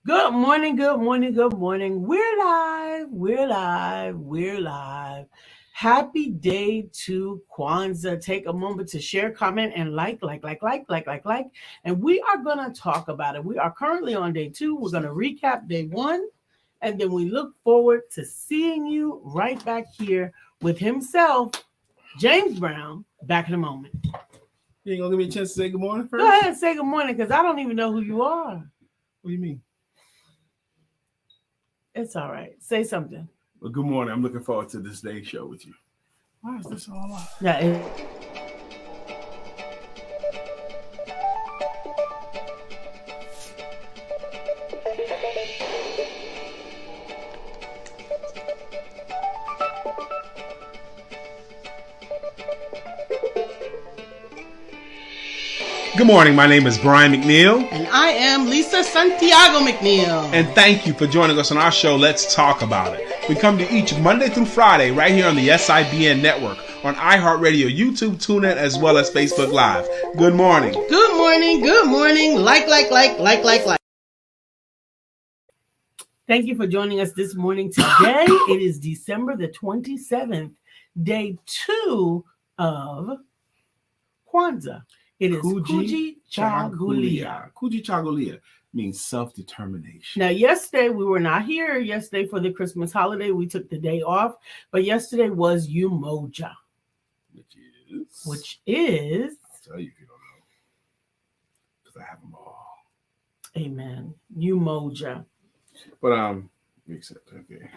Good morning, good morning, good morning. We're live. Happy day to Kwanzaa. Take a moment to share, comment, and like. And we are going to talk about it. We are currently on day 2. We're going to recap day 1. And then we look forward to seeing you right back here with himself, James Brown, back in a moment. You ain't gonna give me a chance to say good morning first? Go ahead and say good morning because I don't even know who you are. What do you mean? It's all right. Say something. Well, good morning. I'm looking forward to this day's show with you. Why is this all up? Yeah. Good morning. My name is Brian McNeill. And I am Lisa Santiago McNeill. And thank you for joining us on our show, Let's Talk About It. We come to each Monday through Friday right here on the SIBN network, on iHeartRadio, YouTube, TuneIn, as well as Facebook Live. Good morning. Good morning. Good morning. Like. Thank you for joining us this morning. Today, it is December the 27th, day 2 of Kwanzaa. It is Kujichagulia. Kujichagulia means self-determination. Now, yesterday, we were not here yesterday for the Christmas holiday. We took the day off. But yesterday was Umoja. Which is... I'll tell you if you don't know. Because I have them all. Amen. Umoja. But, okay.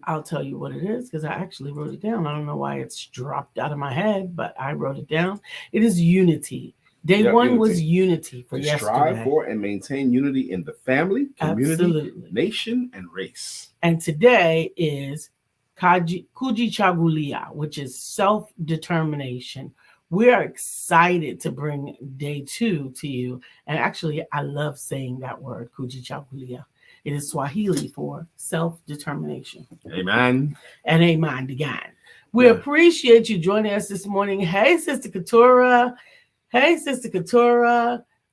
I'll tell you what it is because I actually wrote it down. I don't know why it's dropped out of my head, but I wrote it down. It is unity. Day 1 unity. Was unity for yesterday. Strive for and maintain unity in the family, community, nation, and race. And today is Kujichagulia, which is self-determination. We are excited to bring day 2 to you. And actually, I love saying that word, Kujichagulia. It is Swahili for self-determination. Amen. And amen again. We appreciate you joining us this morning. Hey, Sister Keturah.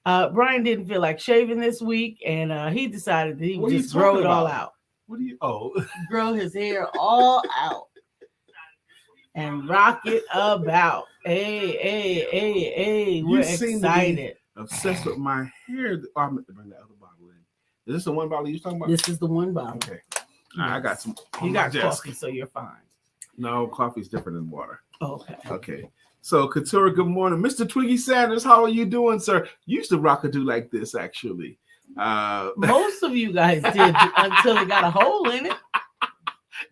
Brian didn't feel like shaving this week, and he decided that he would just grow it all out. Grow his hair all out and rock it about. Hey, we're excited. Obsessed with my hair. I'm going to bring that other bottle in. Is this the one bottle you're talking about? This is the one bottle. Okay. Yes. I got some. You got coffee, so you're fine. No, coffee's different than water. Okay. So, Keturah, good morning. Mr. Twiggy Sanders, how are you doing, sir? You used to rock a do like this, actually. Most of you guys did until it got a hole in it.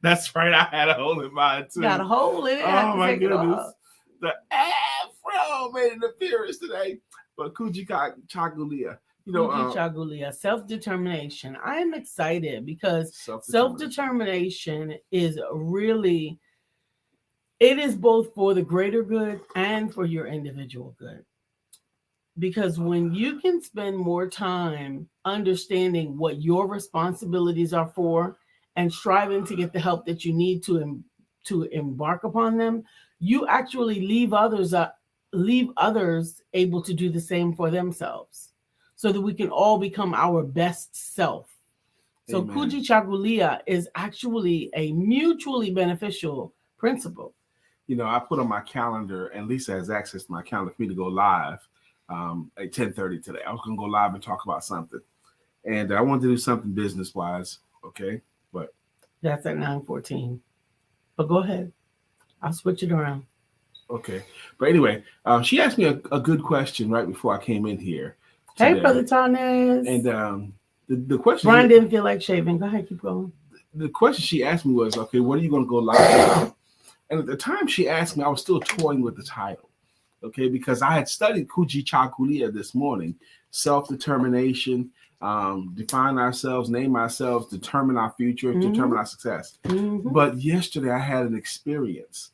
That's right. I had a hole in mine, too. Got a hole in it. Oh, my goodness. The afro made an appearance today. But Kujichagulia. Kujichagulia, self-determination. I am excited because self-determination is really... It is both for the greater good and for your individual good. Because when you can spend more time understanding what your responsibilities are for and striving to get the help that you need to embark upon them, you actually leave others able to do the same for themselves so that we can all become our best self. So Kujichagulia is actually a mutually beneficial principle. I put on my calendar, and Lisa has access to my calendar for me to go live at 10:30 today. I was going to go live and talk about something. And I wanted to do something business-wise, okay? But that's at 9:14. But go ahead. I'll switch it around. Okay. But anyway, she asked me a good question right before I came in here today. Hey, Brother Tarnez. And the question... Brian didn't feel like shaving. Go ahead, keep going. The question she asked me was, okay, what are you going to go live about? And at the time she asked me, I was still toying with the title, okay, because I had studied Kujichagulia this morning, self-determination, define ourselves, name ourselves, determine our future, determine our success. Mm-hmm. But yesterday I had an experience.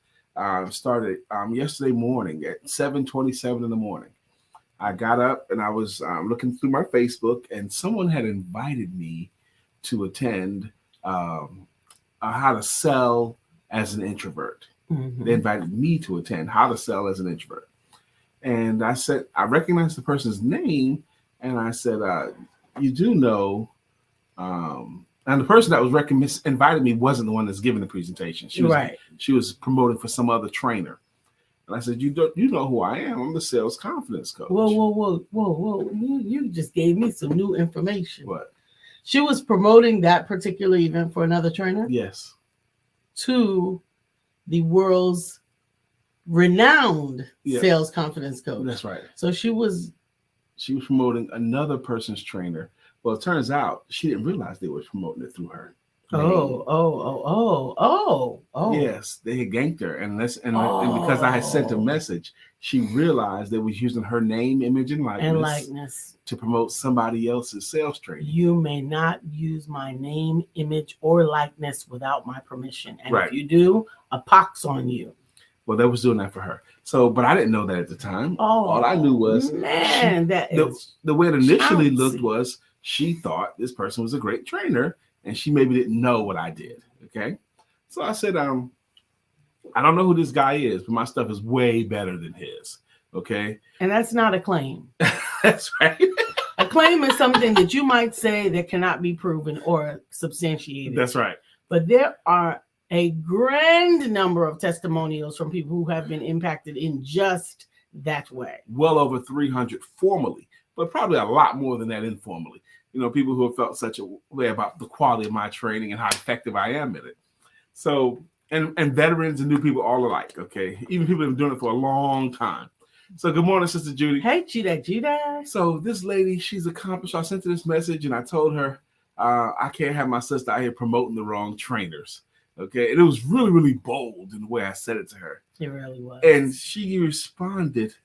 Started yesterday morning at 7:27 in the morning. I got up and I was looking through my Facebook, and someone had invited me to attend how to sell as an introvert. Mm-hmm. They invited me to attend how to sell as an introvert. And I said, I recognized the person's name, and I said, you do know And the person that was invited me wasn't the one that's giving the presentation. She was promoting for some other trainer. And I said, you know who I am. I'm the sales confidence coach. Whoa. You just gave me some new information. What? She was promoting that particular event for another trainer? Yes. To the world's renowned sales confidence coach. That's right. So she was promoting another person's trainer. Well, it turns out she didn't realize they were promoting it through her. Oh. Yes, they had ganked her, and because I had sent a message, she realized they was using her name, image, and likeness to promote somebody else's sales training. You may not use my name, image, or likeness without my permission, and if you do, a pox on you. Well, they was doing that for her. So, but I didn't know that at the time. All I knew was, the way it initially looked was she thought this person was a great trainer, and she maybe didn't know what I did. Okay. So I said, I don't know who this guy is, but my stuff is way better than his. Okay. And that's not a claim. That's right. A claim is something that you might say that cannot be proven or substantiated. That's right. But there are a grand number of testimonials from people who have been impacted in just that way. Well over 300 formally, but probably a lot more than that informally. You know, people who have felt such a way about the quality of my training and how effective I am in it. So, and veterans and new people all alike, okay? Even people who have been doing it for a long time. So, good morning, Sister Judy. Hey, Judah. So, this lady, she's accomplished. I sent her this message, and I told her I can't have my sister out here promoting the wrong trainers, okay? And it was really, really bold in the way I said it to her. It really was. And she responded,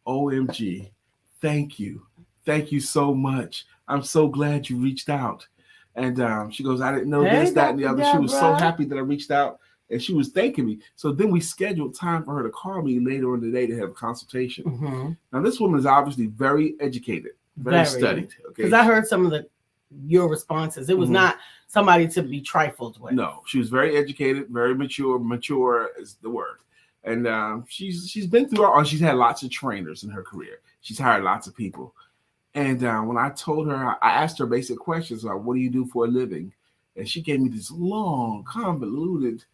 OMG, thank you. Thank you so much. I'm so glad you reached out. And she goes, I didn't know this, that, and the other. She was so happy that I reached out, and she was thanking me. So then we scheduled time for her to call me later in the day to have a consultation. Mm-hmm. Now, this woman is obviously very educated, very studied. Okay, because I heard some of your responses. It was not somebody to be trifled with. No, she was very educated, very mature. Mature is the word. And she's been through she's had lots of trainers in her career. She's hired lots of people. And when I told her, I asked her basic questions like, what do you do for a living? And she gave me this long, convoluted,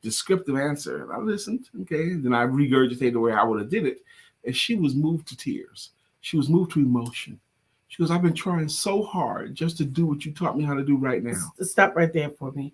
descriptive answer. And I listened, okay? And then I regurgitated the way I would have did it. And she was moved to tears. She was moved to emotion. She goes, I've been trying so hard just to do what you taught me how to do right now. Stop right there for me.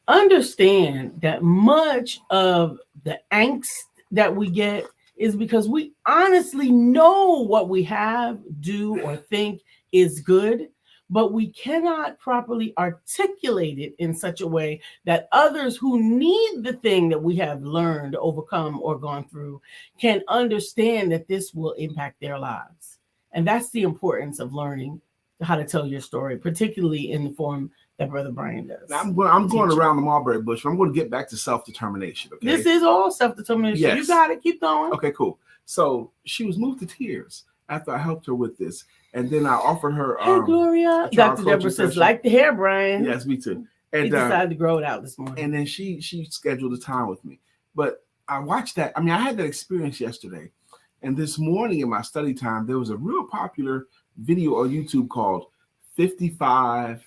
Understand that much of the angst that we get is because we honestly know what we have, do, or think is good, but we cannot properly articulate it in such a way that others who need the thing that we have learned, overcome, or gone through can understand that this will impact their lives. And that's the importance of learning how to tell your story, particularly in the form that Brother Brian does. Now, I'm going around the mulberry bush. I'm going to get back to self-determination. Okay, this is all self-determination. Yes. You got it. Keep going. Okay, cool. So she was moved to tears after I helped her with this, and then I offered her. Hey, Gloria. Dr. Deborah says, like the hair, Brian. Yes, me too. And he decided to grow it out this morning. And then she scheduled a time with me. But I watched that. I mean, I had that experience yesterday, and this morning in my study time, there was a real popular video on YouTube called 55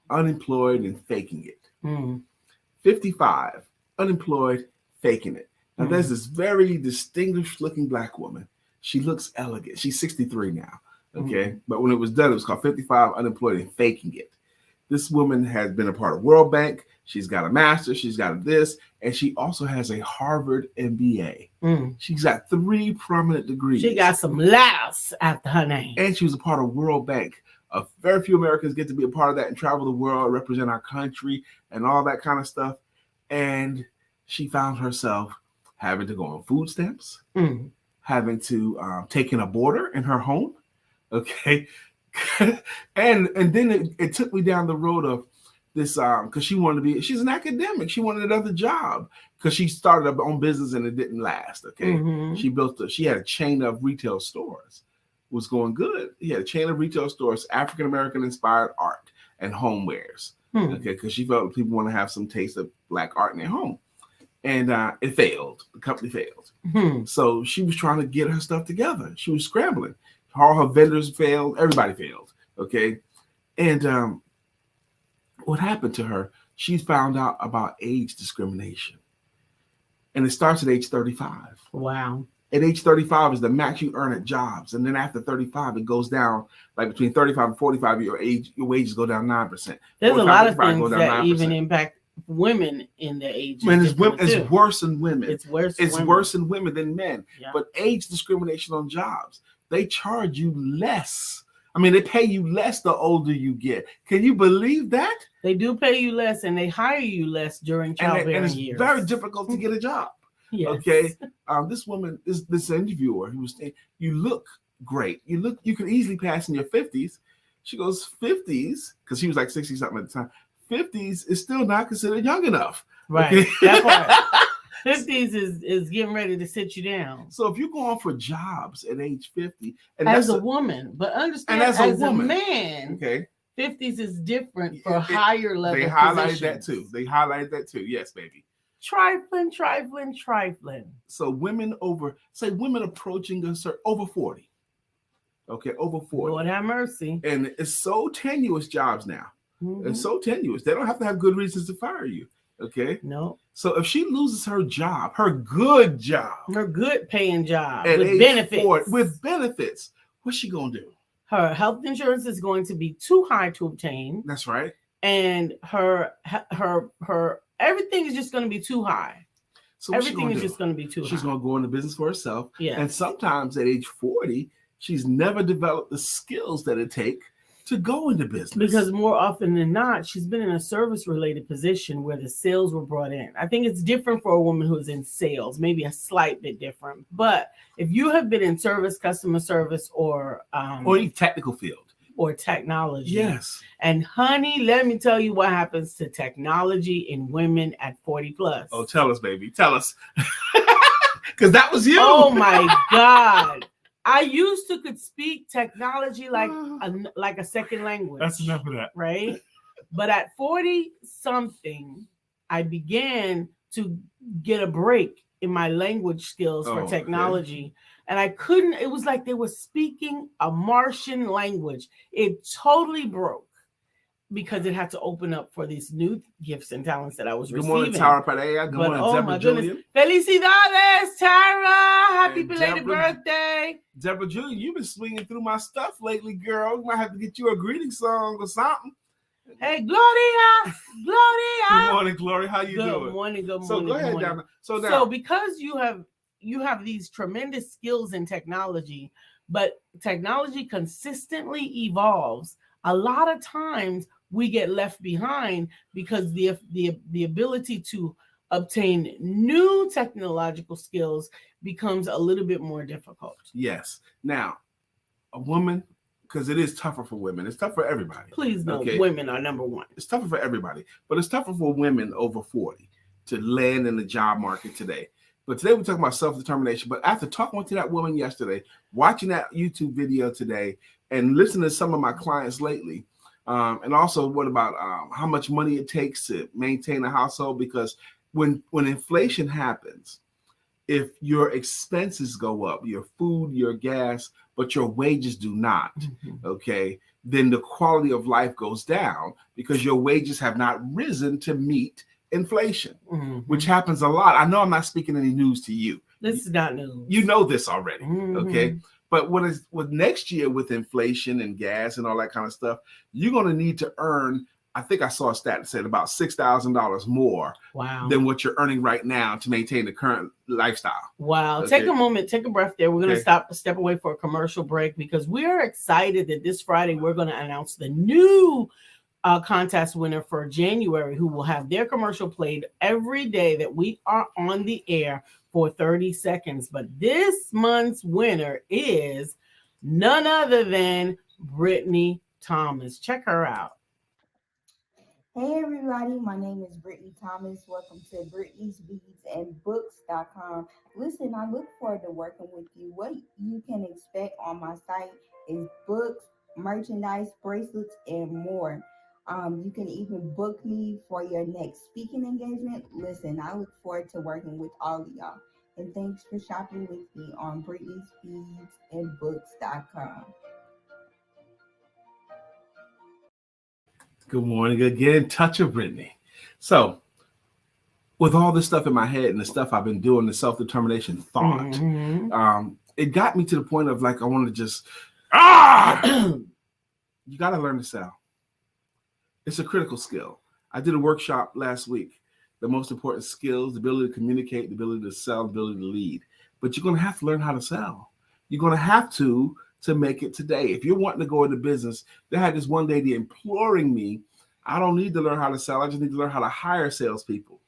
Unemployed and Faking It. 55 Unemployed, Faking It. Now, there's this very distinguished looking Black woman. She looks elegant. She's 63 now. Okay. But when it was done, it was called 55 Unemployed and Faking It. This woman has been a part of World Bank. She's got a master's. She's got this. And she also has a Harvard MBA. She's got 3 prominent degrees. She got some laughs after her name. And she was a part of World Bank. Very few Americans get to be a part of that and travel the world, represent our country, and all that kind of stuff. And she found herself having to go on food stamps, having to take in a boarder in her home. Okay. and then it took me down the road of this because she's an academic. She wanted another job because she started her own business and it didn't last. Okay. She had a chain of retail stores. Was going good. He had a chain of retail stores, African American inspired art and homewares. Okay, because she felt people want to have some taste of Black art in their home, and it failed. The company failed. So she was trying to get her stuff together. She was scrambling. All her vendors failed. Everybody failed. Okay, and what happened to her, she found out about age discrimination. And it starts at age 35. Wow. At age 35 is the max you earn at jobs. And then after 35, it goes down, like between 35 and 45, your wages go down 9%. There's a lot of things that even impact women in the age. Man, it's worse than women. It's worse in women than men. Yeah. But age discrimination on jobs, they charge you less. I mean, they pay you less the older you get. Can you believe that? They do pay you less, and they hire you less during childbearing years. And it's very difficult to get a job. Yes. Okay. This woman, this interviewer, who was saying, "You look great. You could easily pass in your 50s." She goes, "50s," because she was like 60 something at the time. 50s is still not considered young enough. Right. Okay? That part. 50s is getting ready to sit you down. So if you're going for jobs at age 50, and as a woman, but understand, as a man, okay, 50s is different for higher level. They highlighted that too. Yes, baby. Trifling. So women approaching over 40. Okay, over 40. Lord have mercy. And it's so tenuous jobs now. Mm-hmm. It's so tenuous. They don't have to have good reasons to fire you. Okay. No. So if she loses her job, her good paying job with benefits, what's she gonna do? Her health insurance is going to be too high to obtain. That's right. And her everything is just going to be too high. So everything is just going to be too high. She's going to go into business for herself. Yeah. And sometimes at age 40, she's never developed the skills that it takes to go into business. Because more often than not, she's been in a service-related position where the sales were brought in. I think it's different for a woman who is in sales, maybe a slight bit different. But if you have been in service, customer service, or any technical field, or technology. Yes. And honey, let me tell you what happens to technology in women at 40 plus. Oh, tell us, baby. Tell us. Because that was you. Oh my God. I used to could speak technology like a second language. That's enough of that. Right? But at 40 something, I began to get a break in my language skills for technology. Okay. And I couldn't, it was like they were speaking a Martian language. It totally broke because it had to open up for these new gifts and talents that I was receiving. Good morning, Tara Padilla. Good morning, Deborah Julian. Felicidades, Tara. Happy belated birthday. Deborah Julian, you've been swinging through my stuff lately, girl. We might have to get you a greeting song or something. Hey, Gloria. Good morning, Gloria. How you doing? Good morning. So go ahead, Donna. So because you have these tremendous skills in technology, but technology consistently evolves. A lot of times we get left behind because the ability to obtain new technological skills becomes a little bit more difficult. Yes. Now, a woman, because it is tougher for women. It's tough for everybody. Please know, women are number one. It's tougher for everybody, but it's tougher for women over 40 to land in the job market today. But today we're talking about self-determination. But after talking to that woman yesterday, watching that YouTube video today, and listening to some of my clients lately, and also what about how much money it takes to maintain a household? Because when inflation happens, if your expenses go up, your food, your gas, but your wages do not, okay, then the quality of life goes down because your wages have not risen to meet inflation, which happens a lot. I know I'm not speaking any news to you. This is not news. You know this already, okay? But with next year with inflation and gas and all that kind of stuff, you're going to need to earn, I think I saw a stat that said about $6,000 more than what you're earning right now to maintain the current lifestyle. Wow. Okay. Take a moment, take a breath there. We're going to step away for a commercial break because we're excited that this Friday we're going to announce the new contest winner for January, who will have their commercial played every day that we are on the air for 30 seconds. But this month's winner is none other than Brittany Thomas. Check her out. Hey everybody, my name is Brittany Thomas. Welcome to Brittany's Beads and Books.com. Listen, I look forward to working with you. What you can expect on my site is books, merchandise, bracelets, and more. You can even book me for your next speaking engagement. Listen, I look forward to working with all of y'all. And thanks for shopping with me on Brittany's Beads and Books.com. Good morning again, Touch of Brittany. So, with all this stuff in my head and the stuff I've been doing, the self-determination thought, it got me to the point of like, I want to just, you got to learn to sell. It's a critical skill. I did a workshop last week. The most important skills, the ability to communicate, the ability to sell, the ability to lead. But you're going to have to learn how to sell. You're going to have to make it today. If you're wanting to go into business, they had this one lady imploring me, I don't need to learn how to sell. I just need to learn how to hire salespeople.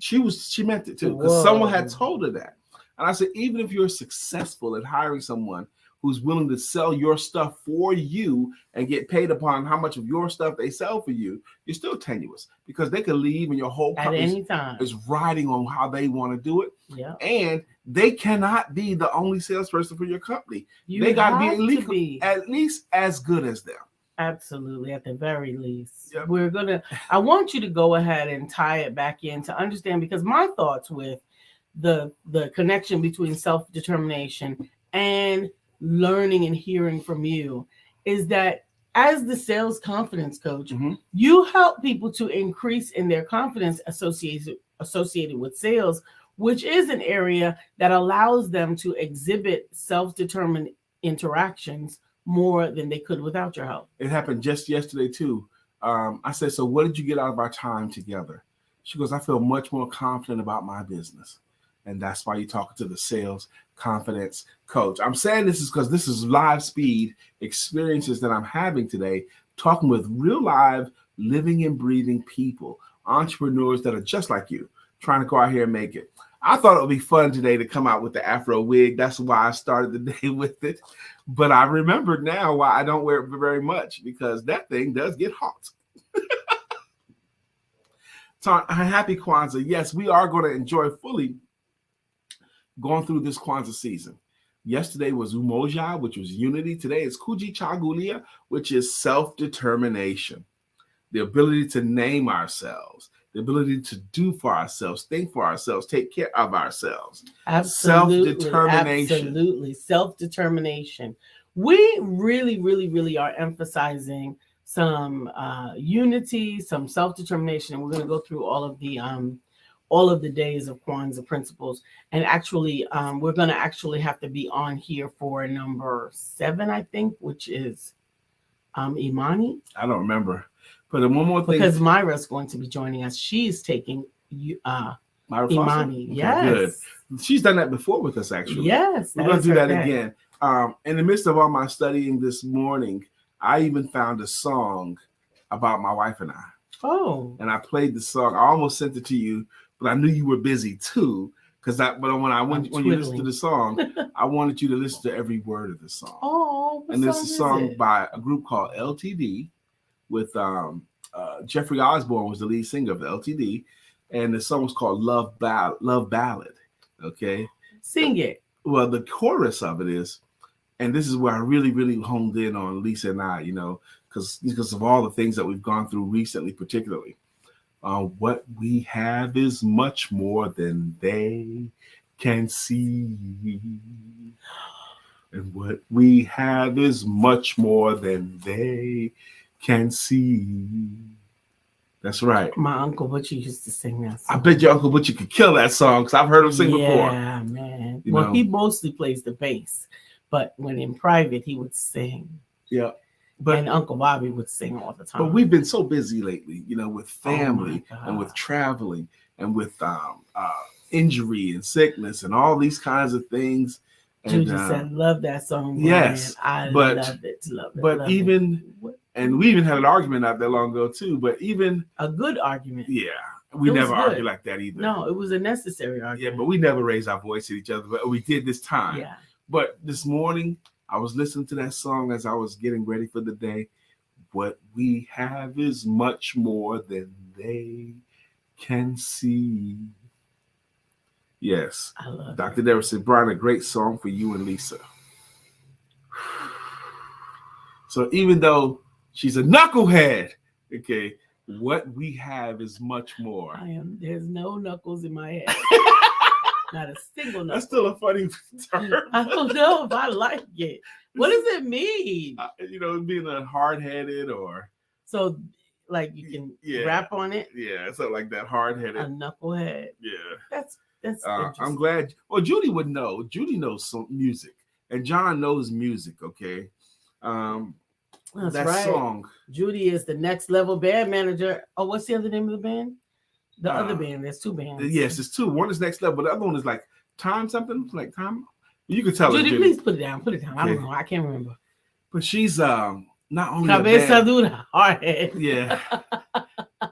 She meant it too, because someone had told her that. And I said, even if you're successful at hiring someone who's willing to sell your stuff for you and get paid upon how much of your stuff they sell for you, you're still tenuous, because they could leave and your whole company is riding on how they want to do it. Yeah. And they cannot be the only salesperson for your company. They got to be at least as good as them. Absolutely, at the very least. Yep. I want you to go ahead and tie it back in to understand, because my thoughts with the connection between self-determination and learning and hearing from you is that as the sales confidence coach, you help people to increase in their confidence associated with sales, which is an area that allows them to exhibit self-determined interactions more than they could without your help. It happened just yesterday too. I said, so what did you get out of our time together? She goes, I feel much more confident about my business. And that's why you're talking to the sales confidence coach. I'm saying this is because this is live speed experiences that I'm having today, talking with real live, living and breathing people, entrepreneurs that are just like you, trying to go out here and make it. I thought it would be fun today to come out with the Afro wig. That's why I started the day with it. But I remembered now why I don't wear it very much, because that thing does get hot. So happy Kwanzaa. Yes, we are going to enjoy fully going through this Kwanzaa season. Yesterday was Umoja, which was unity. Today is Kujichagulia, which is self-determination. The ability to name ourselves, the ability to do for ourselves, think for ourselves, take care of ourselves. Absolutely. Self-determination. Absolutely. Self-determination. We really, really, really are emphasizing some unity, some self-determination. And we're going to go through all of the days of Kwanzaa principles. And actually, we're going to actually have to be on here for number 7, I think, which is Imani. I don't remember. But one more thing. Because Myra's going to be joining us. She's taking Myra Imani. Okay, yes. Good. She's done that before with us, actually. Yes. We're going to do that again. In the midst of all my studying this morning, I even found a song about my wife and I. Oh. And I played the song. I almost sent it to you, but I knew you were busy too. When you listen to the song, I wanted you to listen to every word of the song. Oh, and this is a song by a group called LTD with Jeffrey Osborne was the lead singer of the LTD, and the song was called Love Ballad. Okay, sing it. Well, the chorus of it is, and this is where I really, really honed in on Lisa and I, because of all the things that we've gone through recently, particularly. What we have is much more than they can see. And what we have is much more than they can see. That's right. My Uncle Butchie used to sing that song. I bet your Uncle Butchie could kill that song, because I've heard him sing before. Yeah, man. He mostly plays the bass, but when in private, he would sing. Yeah. And Uncle Bobby would sing all the time. But we've been so busy lately, with family and with traveling and with injury and sickness and all these kinds of things. Judy said, "Love that song." Brian. Yes, love it. But and we even had an argument not that long ago too. But even a good argument. Yeah, we never argue like that either. No, it was a necessary argument. Yeah, but we never raised our voice at each other. But we did this time. Yeah. But this morning, I was listening to that song as I was getting ready for the day. What we have is much more than they can see. Yes. I love Dr. Deborah said, Brian, a great song for you and Lisa. So even though she's a knucklehead, okay, what we have is much more. There's no knuckles in my head. Not a single knuckle. That's still a funny term. I don't know if I like it. What does it mean? Being a hard-headed or... So, like you can Yeah. rap on it. Yeah, something like that, hard-headed. A knucklehead. Yeah. That's I'm glad. Well, Judy would know. Judy knows some music, and John knows music. Okay. That's that right. song. Judy is the Next Level band manager. Oh, what's the other name of the band? The other band. There's two bands. Yes, it's two. One is Next Level, but the other one is like Time something, like Time. You can tell Judy, Judy. please put it down. Put it down. Okay. I don't know. I can't remember. But she's not only Cabeza dura, hardhead. Yeah.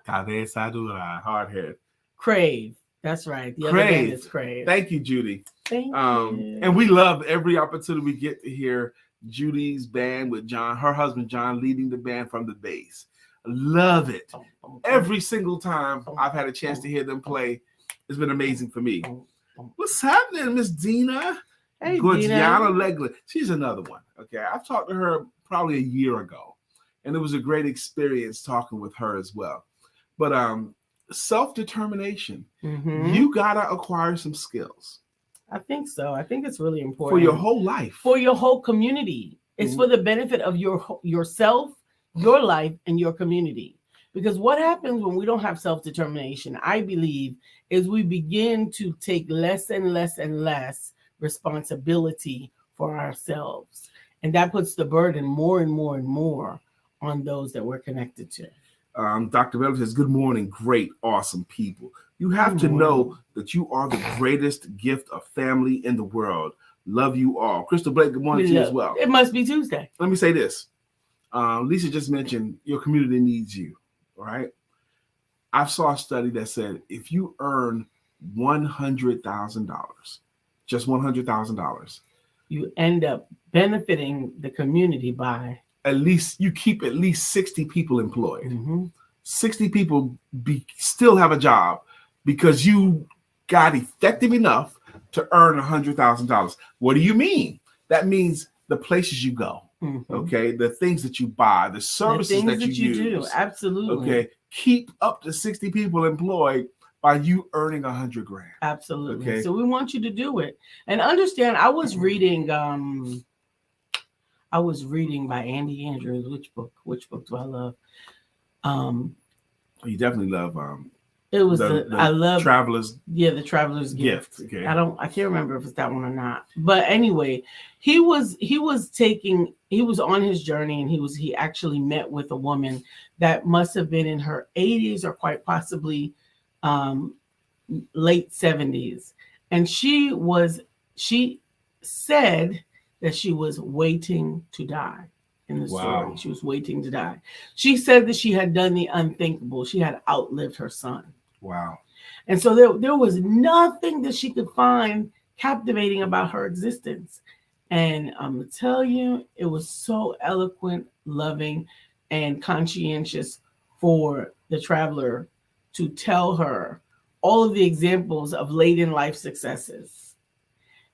Cabeza dura, hardhead. Crave. That's right. The other band is Crave. Thank you, Judy. Thank you. And we love every opportunity we get to hear Judy's band with John, her husband John, leading the band from the bass. Love it. Every single time I've had a chance to hear them play, it's been amazing for me. What's happening, Miss Dina? Hey, Diana Legler. She's another one. Okay, I've talked to her probably a year ago, and it was a great experience talking with her as well. But self-determination, you gotta acquire some skills. I think so. I think it's really important for your whole life, for your whole community. It's for the benefit of yourself, your life, and your community. Because what happens when we don't have self-determination, I believe, is we begin to take less and less and less responsibility for ourselves. And that puts the burden more and more and more on those that we're connected to. Dr. Bell says, good morning, great, awesome people. You have to know that you are the greatest gift of family in the world. Love you all. Crystal Blake, good morning to you as well. It must be Tuesday. Let me say this. Lisa just mentioned your community needs you, all right? I saw a study that said if you earn $100,000, just $100,000, you end up benefiting the community by at least you keep at least 60 people employed. 60 people still have a job because you got effective enough to earn $100,000. What do you mean? That means the places you go, okay, the things that you buy, the services that you use. Do. Absolutely. Okay, keep up to 60 people employed by you earning $100,000. Absolutely. Okay. So we want you to do it and understand. I was reading by Andy Andrews. Which book do I love? You definitely love it was I love Traveler's. Yeah, the Traveler's Gift. Okay. I can't remember if it's that one or not. But anyway, he was on his journey, and he actually met with a woman that must have been in her 80s or quite possibly late 70s. And she said that she was waiting to die. In the story, she was waiting to die. She said that she had done the unthinkable. She had outlived her son. Wow. And so there was nothing that she could find captivating about her existence. And I'm going to tell you, it was so eloquent, loving, and conscientious for the traveler to tell her all of the examples of late in life successes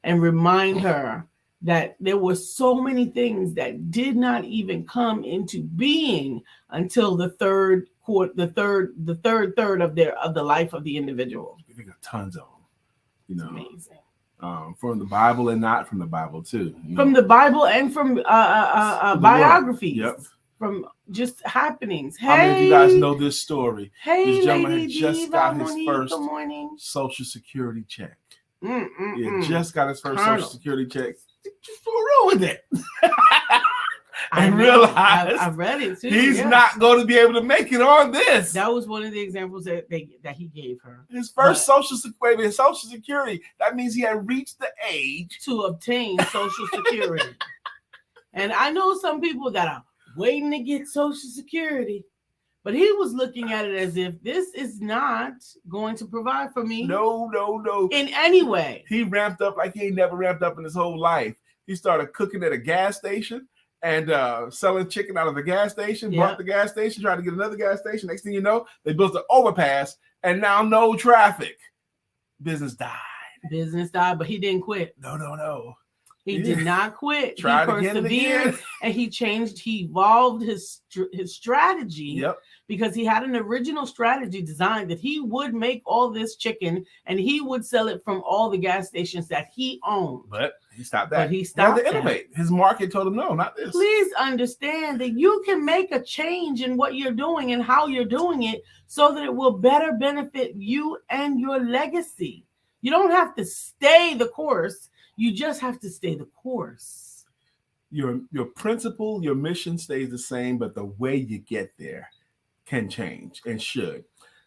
and remind her that there were so many things that did not even come into being until the third third of the life of the individual. We got tons of them, you know. Amazing. From the Bible and not from the Bible too. From the Bible and from biographies. Yep. From just happenings. How many of you guys know this story? Hey, this gentleman Lady had just Diva, got his Monique, first good morning. Social Security check. Yeah, just got his first Colonel. Social Security check. Just fool around with it. And realize I read it too. He's not going to be able to make it on this. That was one of the examples that he gave her. His first Social Security. That means he had reached the age to obtain Social Security. And I know some people got waiting to get Social Security, but he was looking at it as if this is not going to provide for me. No. In any way. He ramped up like he ain't never ramped up in his whole life. He started cooking at a gas station and selling chicken out of the gas station, bought the gas station, tried to get another gas station. Next thing you know, they built an overpass and now no traffic. Business died, but he didn't quit. No. He did not quit. Tried he persevered again. And he evolved his strategy. Yep. Because he had an original strategy designed that he would make all this chicken and he would sell it from all the gas stations that he owned. But He stopped that. But he stopped had to innovate. His market told him, no, not this. Please understand that you can make a change in what you're doing and how you're doing it so that it will better benefit you and your legacy. You don't have to stay the course. You just have to stay the course. Your principle, your mission stays the same, but the way you get there can change and should.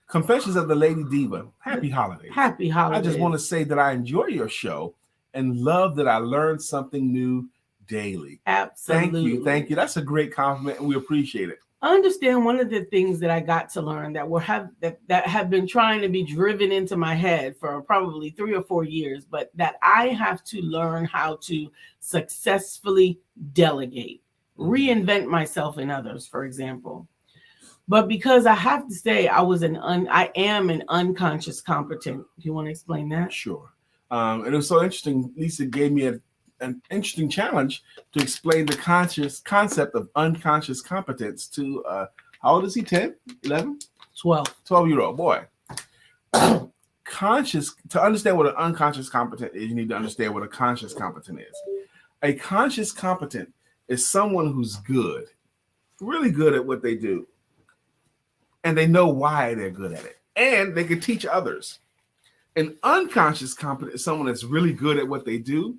Confessions of the Lady Diva. Happy holidays. Happy holidays. I just want to say that I enjoy your show and love that I learned something new daily. Absolutely. Thank you. That's a great compliment, and we appreciate it. Understand one of the things that I got to learn that have been trying to be driven into my head for probably 3 or 4 years, but that I have to learn how to successfully delegate, reinvent myself in others, for example. But because I have to say I am an unconscious competent. Do you want to explain that? Sure. And it was so interesting. Lisa gave me an interesting challenge to explain the concept of unconscious competence to, how old is he, 10, 11? 12-year-old boy. To understand what an unconscious competent is, you need to understand what a conscious competent is. A conscious competent is someone who's good, really good at what they do, and they know why they're good at it, and they can teach others. An unconscious competent is someone that's really good at what they do,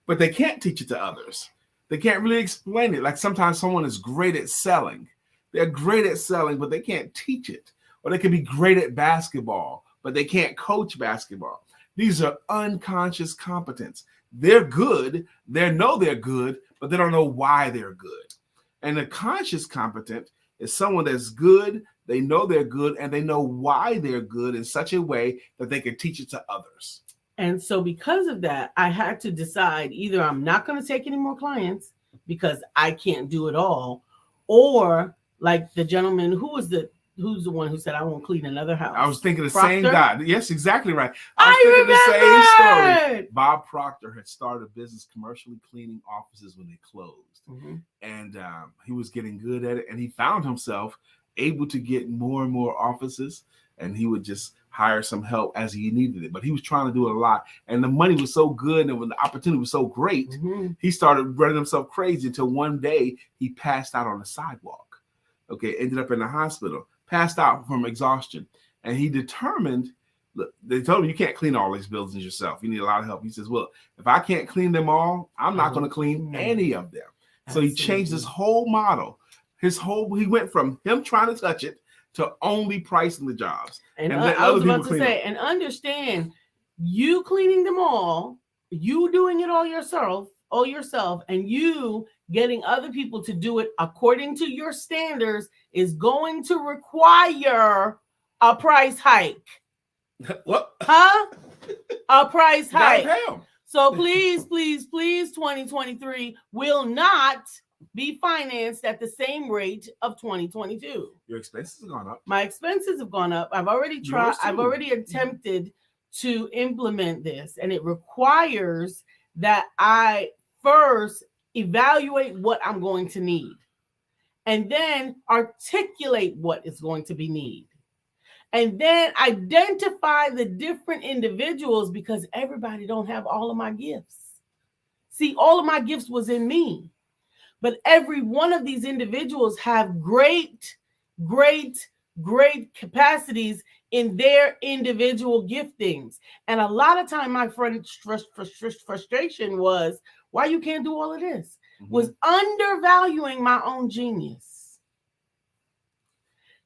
but they can't teach it to others. They can't really explain it. Like sometimes someone is great at selling. They're great at selling, but they can't teach it. Or they can be great at basketball, but they can't coach basketball. These are unconscious competence. They're good. They know they're good, but they don't know why they're good. And a conscious competent is someone that's good. They know they're good, and they know why they're good in such a way that they can teach it to others. And so because of that, I had to decide either I'm not going to take any more clients because I can't do it all, or like the gentleman who's the one who said I won't clean another house. I was thinking the Proctor? same guy. Yes, exactly right. I was thinking the same story. remember. Bob Proctor had started a business commercially cleaning offices when they closed. Mm-hmm. And he was getting good at it, and he found himself able to get more and more offices, and he would just hire some help as he needed it. But he was trying to do it a lot, and the money was so good, and when the opportunity was so great, he started running himself crazy until one day he passed out on the sidewalk. Okay, ended up in the hospital, passed out from exhaustion, and he determined. Look, they told him you can't clean all these buildings yourself. You need a lot of help. He says, well, if I can't clean them all, I'm not going to clean any of them. Absolutely. So he changed his whole model. He went from him trying to touch it to only pricing the jobs. And I was about to say, and understand, you cleaning them all, you doing it all yourself, and you getting other people to do it according to your standards is going to require a price hike. What? Huh? A price hike. Damn. So please, 2023 will not be financed at the same rate of 2022. Your expenses have gone up. My expenses have gone up. I've already tried. I've already attempted to implement this, and it requires that I first evaluate what I'm going to need, and then articulate what is going to be needed. And then identify the different individuals, because everybody don't have all of my gifts. See, all of my gifts was in me, but every one of these individuals have great capacities in their individual giftings. And a lot of time my frustration was, why you can't do all of this? Was undervaluing my own genius.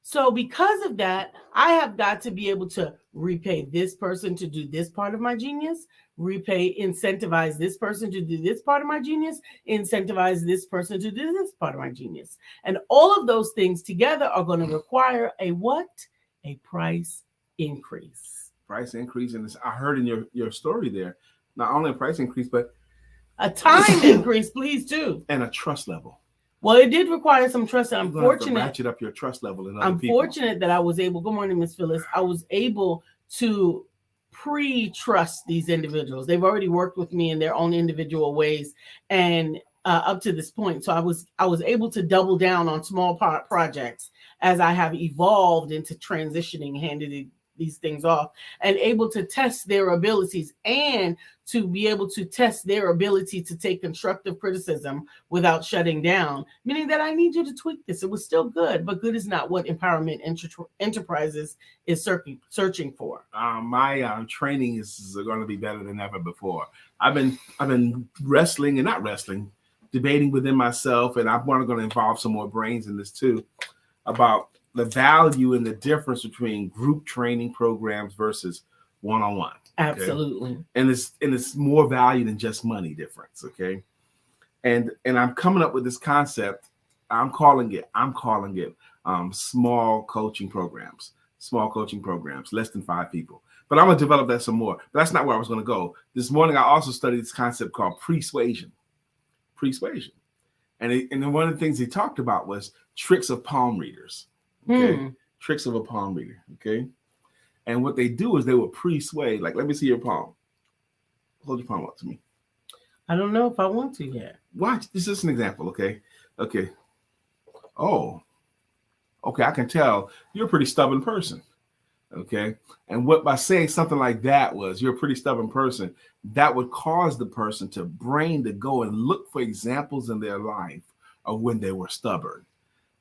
So because of that, I have got to be able to repay this person to do this part of my genius, incentivize this person to do this part of my genius, incentivize this person to do this part of my genius. And all of those things together are going to require a what? A price increase. Price increase. And I heard in your story there, not only a price increase, but a time increase, please, too. And a trust level. Well, it did require some trust. And I'm fortunate. Ratchet up your trust level. I'm fortunate that I was able. Good morning, Miss Phyllis. I was able to pre-trust these individuals. They've already worked with me in their own individual ways, and up to this point, so I was able to double down on small projects as I have evolved into transitioning, these things off and able to test their abilities and to be able to test their ability to take constructive criticism without shutting down, meaning that I need you to tweak this. It was still good, but good is not what Empowerment Enterprises is searching for. My training is going to be better than ever before. I've been wrestling and not wrestling, debating within myself, and I'm going to involve some more brains in this too, about the value and the difference between group training programs versus one-on-one. Okay? Absolutely. And it's more value than just money difference. Okay. And I'm coming up with this concept. I'm calling it small coaching programs, less than 5 people. But I'm going to develop that some more. But that's not where I was going to go. This morning, I also studied this concept called persuasion. And one of the things he talked about was tricks of palm readers. Okay. Tricks of a palm reader. Okay. And what they do is they will persuade. Like, let me see your palm. Hold your palm up to me. I don't know if I want to yet. Watch. This is an example. Okay. Oh. Okay. I can tell you're a pretty stubborn person. Okay. And what by saying something like that was you're a pretty stubborn person, that would cause the person to go and look for examples in their life of when they were stubborn.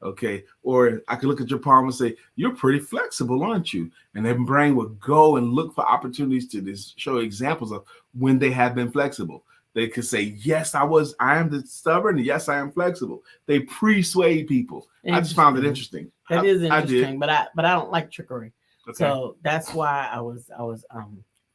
Okay. Or I could look at your palm and say, you're pretty flexible, aren't you? And their brain would go and look for opportunities to show examples of when they have been flexible. They could say, yes, I am the stubborn. And yes, I am flexible. They persuade people. I just found it interesting. That is interesting, but I don't like trickery. Okay. So that's why I was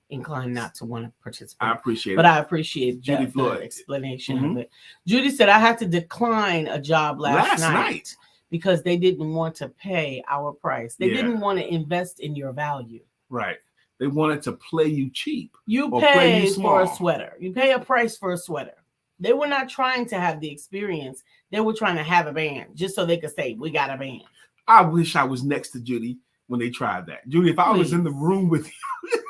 inclined not to want to participate. I appreciate it. But I appreciate the explanation of it. Judy said, I had to decline a job last night because they didn't want to pay our price. They didn't want to invest in your value. Right. They wanted to play you cheap. You pay for a sweater. You pay a price for a sweater. They were not trying to have the experience. They were trying to have a band just so they could say, we got a band. I wish I was next to Judy when they tried that. Judy, if I was in the room with you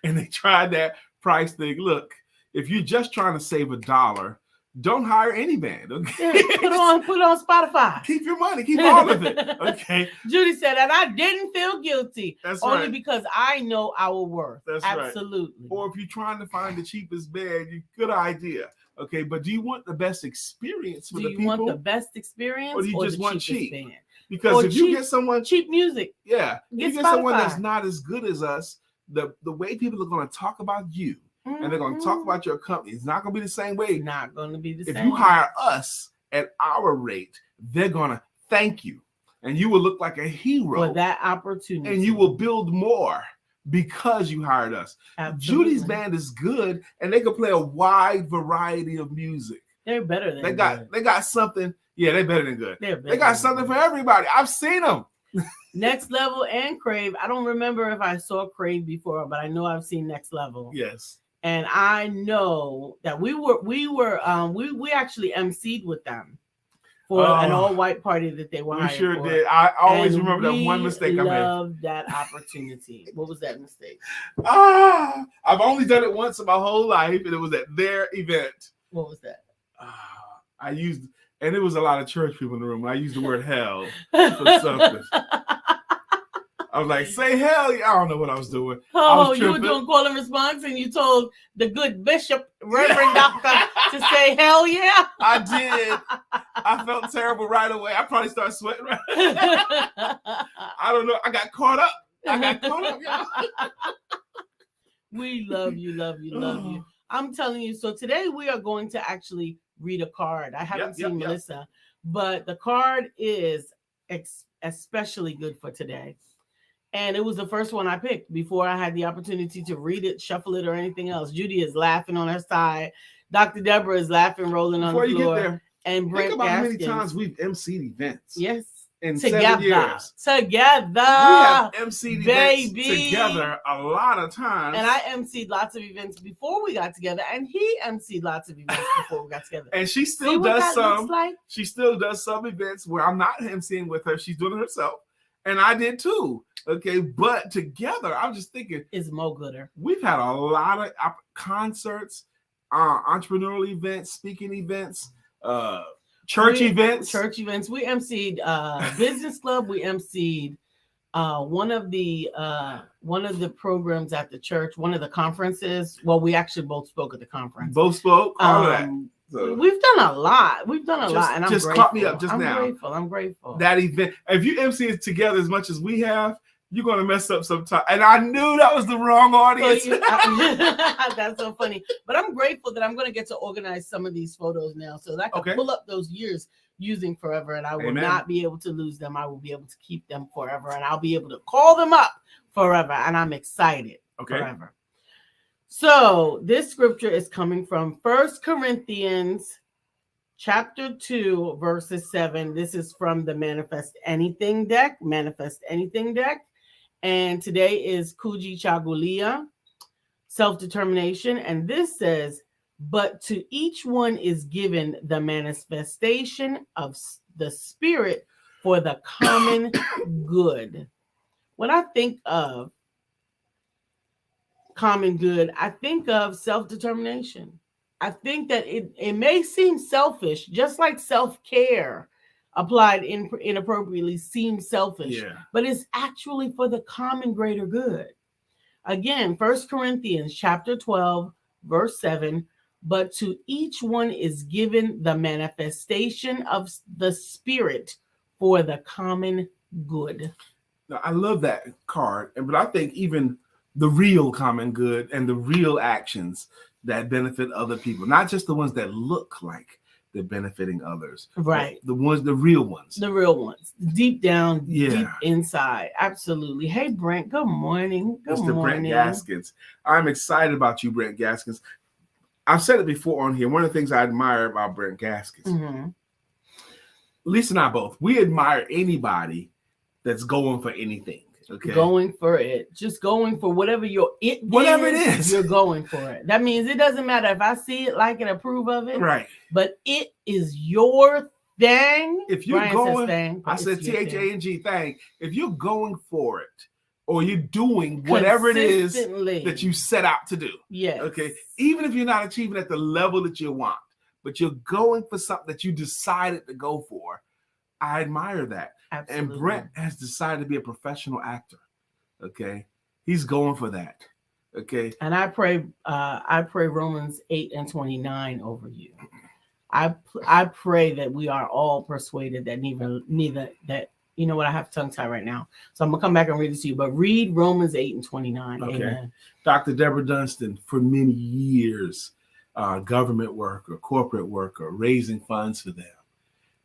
and they tried that price thing, look, if you're just trying to save $1, don't hire any band. Okay. Yeah, put on Spotify. Keep your money. Keep all of it. Okay. Judy said, and I didn't feel guilty. That's only right. because I know our worth. That's absolutely. Right. Or if you're trying to find the cheapest band, good idea. Okay, but do you want the best experience for the people? Do you want the best experience, or do you just want cheap? Band? Because if you get someone cheap music, you get someone that's not as good as us, the way people are going to talk about you. And they're going to talk about your company. It's not going to be the same way. It's not going to be the same. If you hire us at our rate, they're going to thank you. And you will look like a hero. For that opportunity. And you will build more because you hired us. Absolutely. Judy's band is good, and they can play a wide variety of music. They're better than good. They got something. Yeah, they're better than good. They got something for everybody. I've seen them. Next Level and Crave. I don't remember if I saw Crave before, but I know I've seen Next Level. Yes. And I know that we actually emceed with them for an all-white party that they were hired for. We sure did. I always remember that one mistake I made. I loved that opportunity. What was that mistake? I've only done it once in my whole life, and it was at their event. What was that? And it was a lot of church people in the room. I used the word hell for something. I was like, say hell. I don't know what I was doing. Oh, you were doing call and response, and you told the good bishop, Reverend Doctor, to say hell yeah? I did. I felt terrible right away. I probably started sweating. I don't know. I got caught up. Y'all. We love you. I'm telling you. So today we are going to actually read a card. I haven't seen Melissa, but the card is especially good for today. And it was the first one I picked before I had the opportunity to read it, shuffle it, or anything else. Judy is laughing on her side. Dr. Deborah is laughing, rolling on the floor. Before you get there, and Brent think about how many times we've emceed events. Yes. In 7 years. Together. We have emceed events together a lot of times. And I emceed lots of events before we got together. And he emceed lots of events before we got together. And she still does some. She still does some events where I'm not emceeing with her. She's doing it herself. And I did too. Okay, but together, I'm just thinking, it's Mo Gooder. We've had a lot of concerts, entrepreneurial events, speaking events, church events. We emceed Business Club. We emceed one of the programs at the church, one of the conferences. Well, we actually both spoke at the conference. Both spoke. All of that. So, we've done a lot. And I'm just grateful. caught me up just now. I'm grateful. That event. If you MC it together as much as we have, you're gonna mess up sometime. And I knew that was the wrong audience. So that's so funny. But I'm grateful that I'm gonna get to organize some of these photos now, so that I can pull up those years using forever, and I will not be able to lose them. I will be able to keep them forever, and I'll be able to call them up forever. And I'm excited forever. So this scripture is coming from 1 Corinthians chapter 2, verses 7. This is from the Manifest Anything deck. And today is Kujichagulia, self-determination. And this says, but to each one is given the manifestation of the Spirit for the common good. When I think of common good, I think of self-determination. I think that it may seem selfish, just like self-care applied inappropriately seems selfish, but it's actually for the common greater good. Again, 1 Corinthians chapter 12, verse 7, but to each one is given the manifestation of the Spirit for the common good. Now, I love that card, but I think even the real common good and the real actions that benefit other people, not just the ones that look like they're benefiting others. Right. The real ones. The real ones. Deep down, deep inside. Absolutely. Hey, Brent, good morning. Mr. Brent Gaskins. I'm excited about you, Brent Gaskins. I've said it before on here. One of the things I admire about Brent Gaskins, Lisa and I both, we admire anybody that's going for anything. Okay. Going for it. Just going for whatever it is, you're going for it. That means it doesn't matter if I see it, like it, approve of it. Right. But it is your thing. If you're going, I said THANG thing. If you're going for it, or you're doing whatever it is that you set out to do. Yes. Okay. Even if you're not achieving at the level that you want, but you're going for something that you decided to go for, I admire that. Absolutely. And Brent has decided to be a professional actor. Okay. He's going for that. Okay. And I pray Romans 8:29 over you. I pray that we are all persuaded that neither that, you know what, I have tongue tie right now. So I'm gonna come back and read it to you. But read Romans 8:29. Okay. Amen. Dr. Deborah Dunstan, for many years, government work or corporate work or raising funds for them.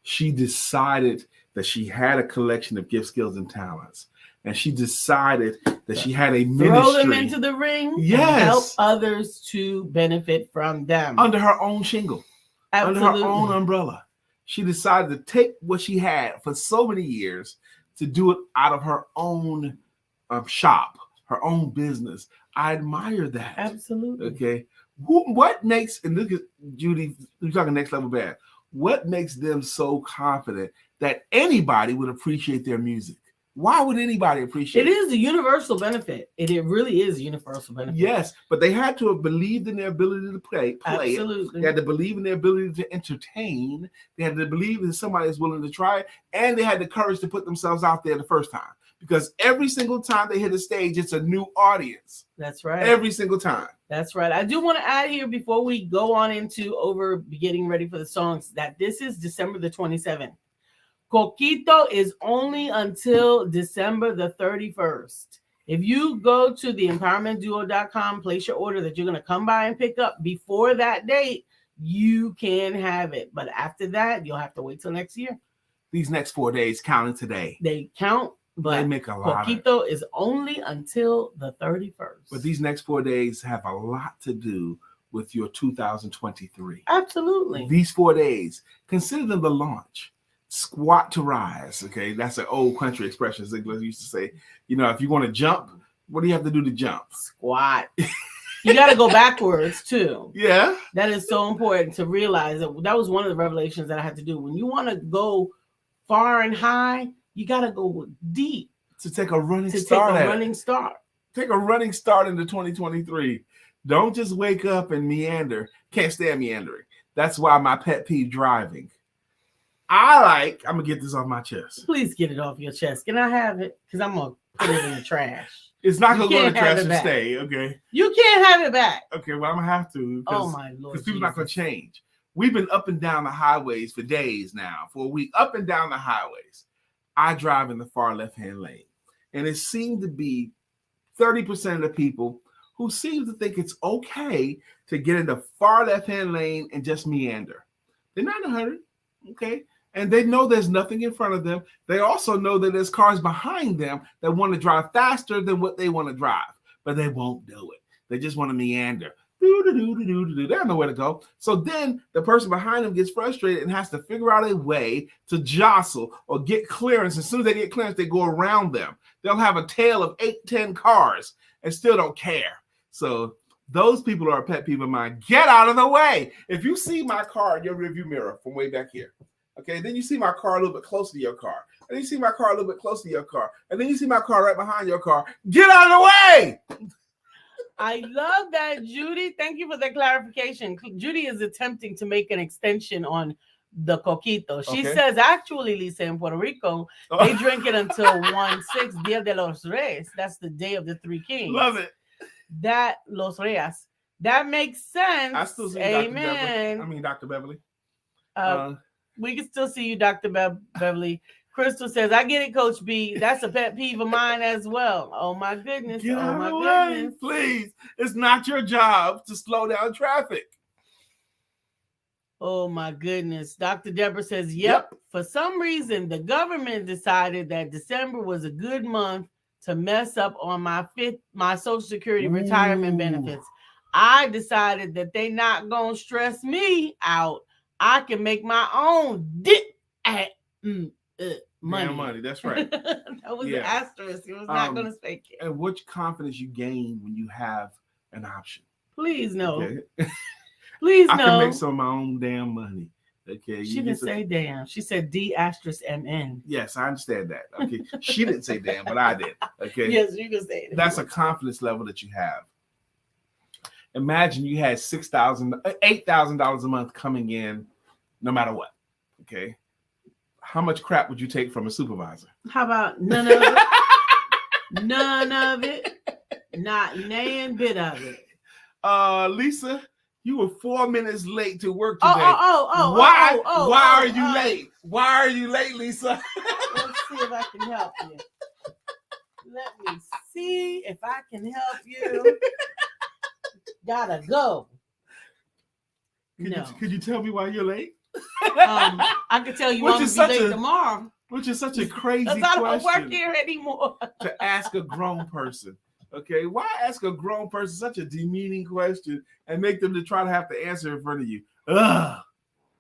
She decided that she had a collection of gifts, skills, and talents. And she decided that she had a ministry. Throw them into the ring. Yes. And help others to benefit from them. Under her own shingle. Absolutely. Under her own umbrella. She decided to take what she had for so many years to do it out of her own shop, her own business. I admire that. Absolutely. Okay. What makes, and look at Judy, you're talking next level bad. What makes them so confident that anybody would appreciate their music? Why would anybody appreciate it? It is a universal benefit. It really is a universal benefit. Yes, but they had to have believed in their ability to play Absolutely. It. They had to believe in their ability to entertain. They had to believe that somebody is willing to try it. And they had the courage to put themselves out there the first time. Because every single time they hit the stage, it's a new audience. That's right. Every single time. That's right. I do want to add here before we go on into getting ready for the songs that this is December the 27th. Coquito is only until December the 31st. If you go to the empowermentduo.com, place your order that you're going to come by and pick up before that date, you can have it. But after that, you'll have to wait till next year. These next 4 days counting today. They count, but they make a lot. Coquito is only until the 31st. But these next 4 days have a lot to do with your 2023. Absolutely. These 4 days, consider them the launch. Squat to rise. Okay, that's an old country expression Ziegler used to say. You know, if you want to jump, what do you have to do to jump? Squat. You got to go backwards too. Yeah. That is so important to realize. That was one of the revelations that I had to do. When you want to go far and high, you got to go deep. To take a running start. Take a running start into 2023. Don't just wake up and meander. Can't stand meandering. That's why my pet peeve driving. I'm going to get this off my chest. Please get it off your chest. Can I have it? Because I'm going to put it in the trash. It's not going to go in can't the have trash it and back. stay, okay? You can't have it back. Okay, well, I'm going to have to. Oh, my Lord. Because people are not going to change. We've been up and down the highways for days now, for a week, up and down the highways. I drive in the far left-hand lane. And it seemed to be 30% of the people who seem to think it's okay to get in the far left-hand lane and just meander. They're not in a hurry, okay? And they know there's nothing in front of them. They also know that there's cars behind them that want to drive faster than what they want to drive, but they won't do it. They just want to meander. They don't know where to go. So then the person behind them gets frustrated and has to figure out a way to jostle or get clearance. As soon as they get clearance, they go around them. They'll have a tail of 8, 10 cars and still don't care. So those people are a pet peeve of mine. Get out of the way. If you see my car in your rearview mirror from way back here, okay, then you see my car a little bit closer to your car. And then you see my car a little bit closer to your car. And then you see my car right behind your car. Get out of the way. I love that, Judy. Thank you for the clarification. Judy is attempting to make an extension on the coquito. She says, actually, Lisa, in Puerto Rico, they drink it until 1/6, Dia de los Reyes. That's the Day of the Three Kings. Love it. That, Los Reyes. That makes sense. I still see Amen. Dr. Beverly. We can still see you, Dr. Beverly. Crystal says, I get it, Coach B. That's a pet peeve of mine as well. Oh, my goodness. Get out my of the way, goodness. please. It's not your job to slow down traffic. Oh, my goodness. Dr. Deborah says, yep. For some reason, the government decided that December was a good month to mess up on my Social Security retirement benefits. I decided that they not going to stress me out. I can make my own money. Damn money, that's right. That was an asterisk. It was not going to fake it. And which confidence you gain when you have an option. Please no. Okay? Please no. I can make some of my own damn money. Okay. She didn't say damn. She said D*MN. Yes, I understand that. Okay. She didn't say damn, but I did. Okay. Yes, you can say it. That's a confidence level that you have. Imagine you had $8,000 a month coming in no matter what. Okay. How much crap would you take from a supervisor? How about none of it? None of it. Not nan bit of it. Lisa, you were 4 minutes late to work today. Why are you late? Why are you late, Lisa? Let's see if I can help you. Let me see if I can help you. Gotta go. Could you tell me why you're late? I could tell you I'm gonna be late tomorrow. Which is such a crazy question. I don't work here anymore. To ask a grown person. Okay, why ask a grown person such a demeaning question and make them to try to have to answer in front of you? Ugh.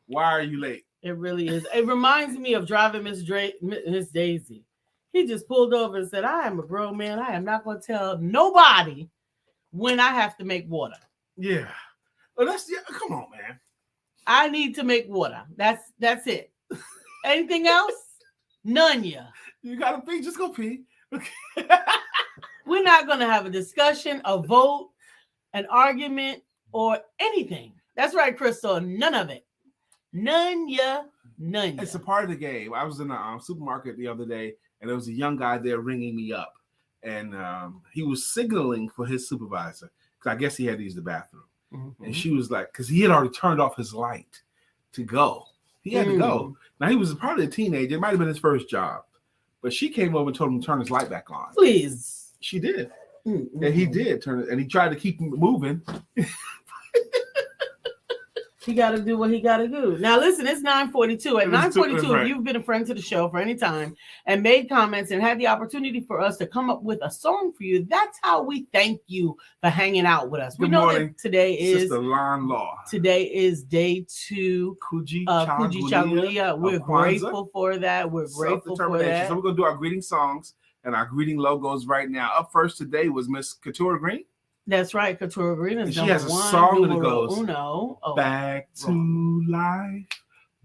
Why are you late? It really is. It reminds me of driving Miss Daisy. He just pulled over and said, I am a grown man. I am not going to tell nobody when I have to make water. Yeah. Come on, man. I need to make water. That's it. Anything else? None, yeah. You got to pee. Just go pee. Okay. We're not going to have a discussion, a vote, an argument, or anything. That's right, Crystal. None of it. None, yeah. None. It's a part of the game. I was in a supermarket the other day, and there was a young guy there ringing me up. And he was signaling for his supervisor, because I guess he had to use the bathroom. Mm-hmm. And she was like, because he had already turned off his light to go. He had to go. Now, he was probably a teenager. It might have been his first job. But she came over and told him to turn his light back on. Please. She did. Mm-hmm. And he did turn it. And he tried to keep moving. He got to do what he got to do. Now, listen, it's 9:42. At 9:42, if you've been a friend to the show for any time and made comments and had the opportunity for us to come up with a song for you, that's how we thank you for hanging out with us. Good we know morning, that today is Sister Lon Law. Today is day 2 Kujichagulia. We're grateful for that. We're grateful for that. So we're going to do our greeting songs and our greeting logos right now. Up first today was Miss Couture Green. That's right, Couture Green is she has a song that goes back to life,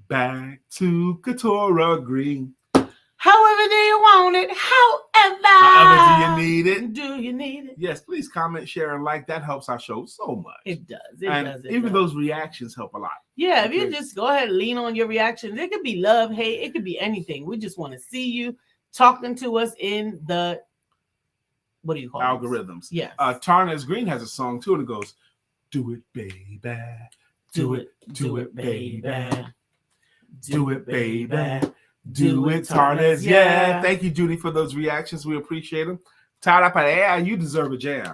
back to Couture Green. However do you want it? However do you need it? Do you need it? Yes, please comment, share, and like. That helps our show so much. It does. Even those reactions help a lot. Yeah, if you just go ahead and lean on your reactions. It could be love, hate. It could be anything. We just want to see you talking to us in the what do you call algorithms. Yes. Tarnez Green has a song too, and it goes, "Do it, baby, do it, baby, do it, baby, do it, Tarnez." Yeah. Thank you, Judy, for those reactions. We appreciate them. Tara Pereira, you deserve a jam.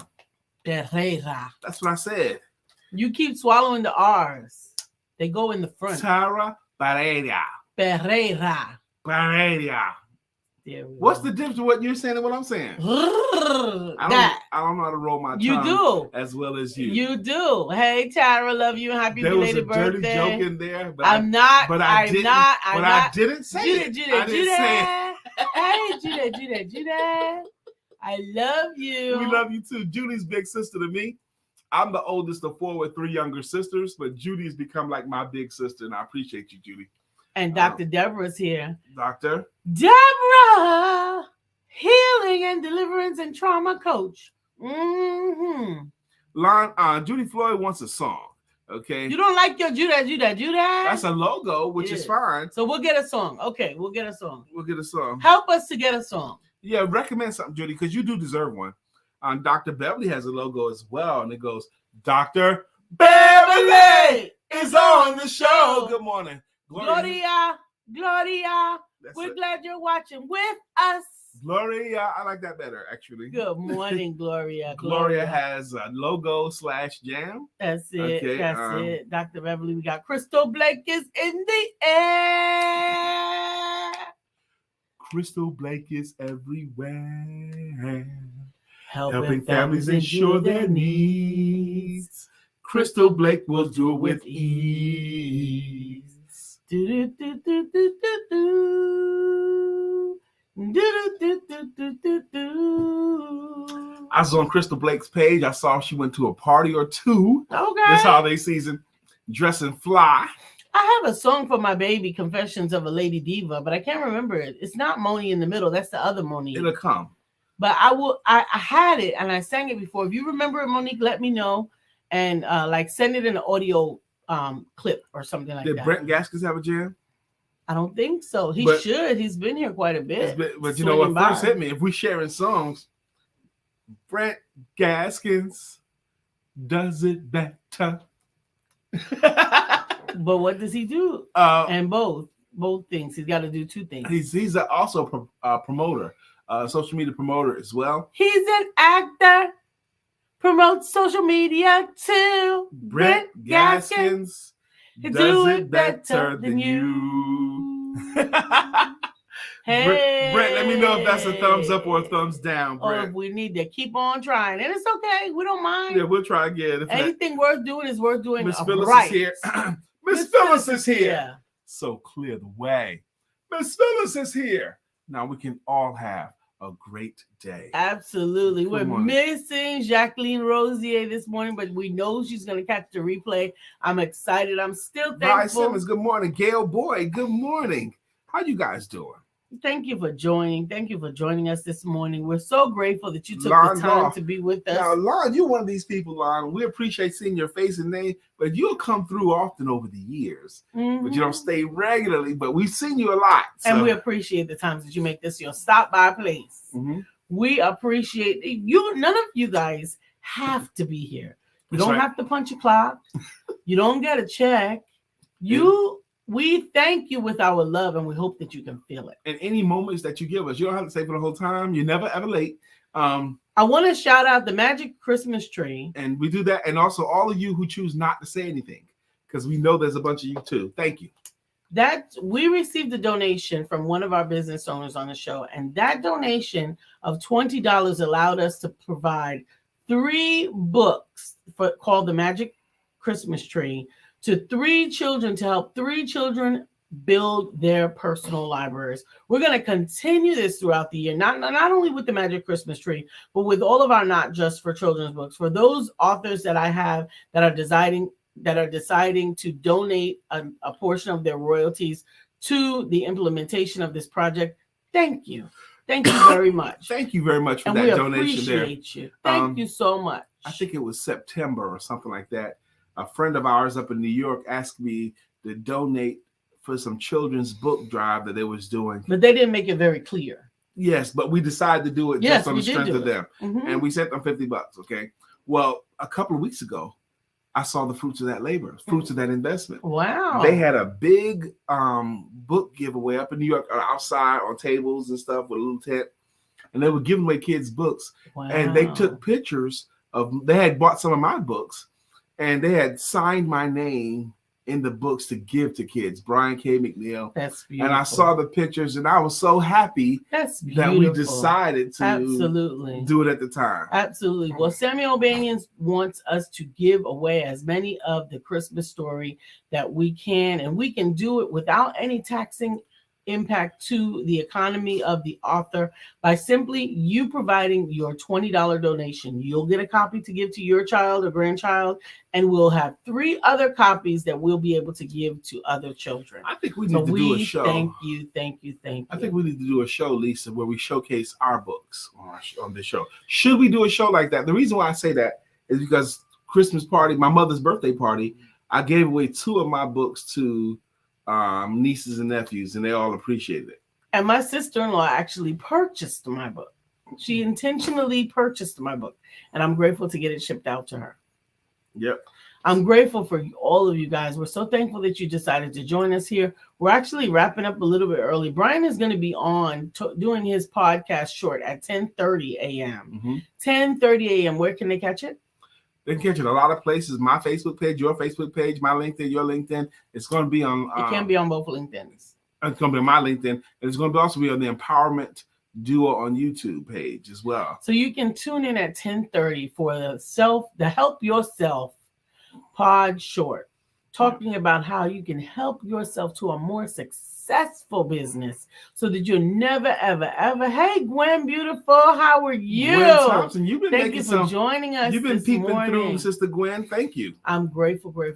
Pereira. That's what I said. You keep swallowing the R's. They go in the front. Tara Pereira. Pereira. Pereira. What's the difference with what you're saying and what I'm saying? I don't know how to roll my tongue. You do as well as you. You do. Hey, Tara, love you and happy belated birthday. There was a dirty joke in there, but I didn't say it. Judah. Hey, Judah. I love you. We love you too. Judy's big sister to me. I'm the oldest of 4 with 3 younger sisters, but Judy's become like my big sister, and I appreciate you, Judy. And Dr. Deborah's here. Dr. Deborah, healing and deliverance and trauma coach. Judy Floyd wants a song. Okay. You don't like your Judah? That's a logo, which is fine. So we'll get a song. Okay, we'll get a song. Help us to get a song. Yeah, recommend something, Judy, because you do deserve one. Dr. Beverly has a logo as well, and it goes, Dr. Beverly is on the show. Good morning. Gloria. We're glad you're watching with us. Gloria, I like that better, actually. Good morning, Gloria. Gloria has a logo /jam. That's it. Okay, that's it. Dr. Beverly, we got Crystal Blake is in the air. Crystal Blake is everywhere. Helping families ensure their needs. Crystal Blake will do it with ease. I was on Crystal Blake's page. I saw she went to a party or two this holiday season, dressing fly. I have a song for my baby, Confessions of a Lady Diva, but I can't remember it. It's not Moni in the middle. That's the other Monique. It'll come. But I had it and I sang it before. If you remember it, Monique, let me know and send it in an audio clip or something like that. Did Brent Gaskins have a jam? I don't think so. He should. He's been here quite a bit. But you know what first hit me? If we sharing songs, Brent Gaskins does it better. But what does he do? And both things. He's got to do 2 things. He's also a promoter, social media promoter as well. He's an actor. Promotes social media too. Brent Gaskins does it better than you. Hey, Brent, let me know if that's a thumbs up or a thumbs down, Brent. Or if we need to keep on trying. And it's okay. We don't mind. Yeah, we'll try again. Anything worth doing is worth doing. Miss Phyllis is here. Miss Phyllis is here. Yeah. So clear the way. Miss Phyllis is here. Now we can all have a great day. Absolutely. We're missing Jacqueline Rosier this morning, but we know she's going to catch the replay. I'm excited. I'm still thankful. Bryce Simmons, good morning. Gail Boyd, good morning. How you guys doing? Thank you for joining. Thank you for joining us this morning. We're so grateful that you took the time to be with us. Now, Lon, you're one of these people, Lon. We appreciate seeing your face and name, but you'll come through often over the years. Mm-hmm. But you don't stay regularly, but we've seen you a lot. So. And we appreciate the times that you make this your stop-by place. Mm-hmm. We appreciate you. None of you guys have to be here. You don't have to punch a clock. You don't get a check. We thank you with our love, and we hope that you can feel it. And any moments that you give us, you don't have to stay for the whole time. You're never, ever late. I want to shout out the Magic Christmas Tree. And we do that. And also all of you who choose not to say anything, because we know there's a bunch of you too. Thank you. That we received a donation from one of our business owners on the show, and that donation of $20 allowed us to provide 3 books called the Magic Christmas Tree to 3 children to help 3 children build their personal libraries. We're going to continue this throughout the year, not only with the Magic Christmas Tree, but with all of our Not Just for Children's books. For those authors that I have that are deciding to donate a portion of their royalties to the implementation of this project, thank you. Thank you very much. Thank you very much for that donation there. We appreciate you. Thank you so much. I think it was September or something like that. A friend of ours up in New York asked me to donate for some children's book drive that they was doing. But they didn't make it very clear. Yes, but we decided to do it Yes, just on we the did strength do of it. them. Mhm. And we sent them $50. Okay. Well, a couple of weeks ago, I saw the fruits of that labor, fruits of that investment. Wow. They had a big book giveaway up in New York, outside on tables and stuff with a little tent, and they were giving away kids books. Wow. And they took pictures of. They had bought some of my books, and they had signed my name in the books to give to kids. Brian K. McNeill. That's beautiful. And I saw the pictures, and I was so happy that we decided to absolutely do it at the time. Absolutely. Well, Samuel Banians wants us to give away as many of the Christmas story that we can, and we can do it without any taxing impact to the economy of the author by simply you providing your $20 donation. You'll get a copy to give to your child or grandchild, and we'll have 3 other copies that we'll be able to give to other children. I think we need to do a show. Thank you. I think we need to do a show, Lisa, where we showcase our books on this show. Should we do a show like that? The reason why I say that is because Christmas party, my mother's birthday party, I gave away 2 of my books to nieces and nephews, and they all appreciated it. And my sister-in-law actually purchased my book. She intentionally purchased my book, and I'm grateful to get it shipped out to her. Yep. I'm grateful for all of you guys. We're so thankful that you decided to join us here. We're actually wrapping up a little bit early. Brian is going to be on doing his podcast short at 10:30 a.m. Mm-hmm. 10:30 a.m. Where can they catch it? They can catch it a lot of places. My Facebook page, your Facebook page, my LinkedIn, your LinkedIn. It's going to be on. It can be on both LinkedIns. It's going to be on my LinkedIn, and it's going to also be on the Empowerment Duo on YouTube page as well. So you can tune in at 10:30 for the Help Yourself pod short, talking about how you can help yourself to a more successful business so that you'll never, ever, ever. Hey, Gwen, beautiful. How are you? Gwen Thompson, you've been Thank you for joining us. You've been peeping through, Sister Gwen. Thank you. I'm grateful for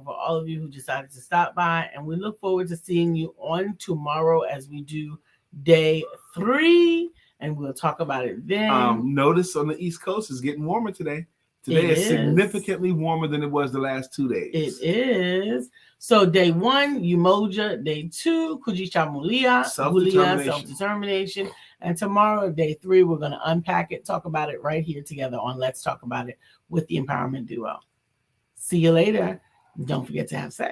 all of you who decided to stop by, and we look forward to seeing you on tomorrow as we do day 3, and we'll talk about it then. Notice on the East Coast it's getting warmer today. Today is significantly warmer than it was the last 2 days. It is. So day 1, Umoja. Day 2, Kujichagulia, self-determination. And tomorrow, day 3, we're going to unpack it, talk about it right here together on Let's Talk About It with the Empowerment Duo. See you later. Don't forget to have sex.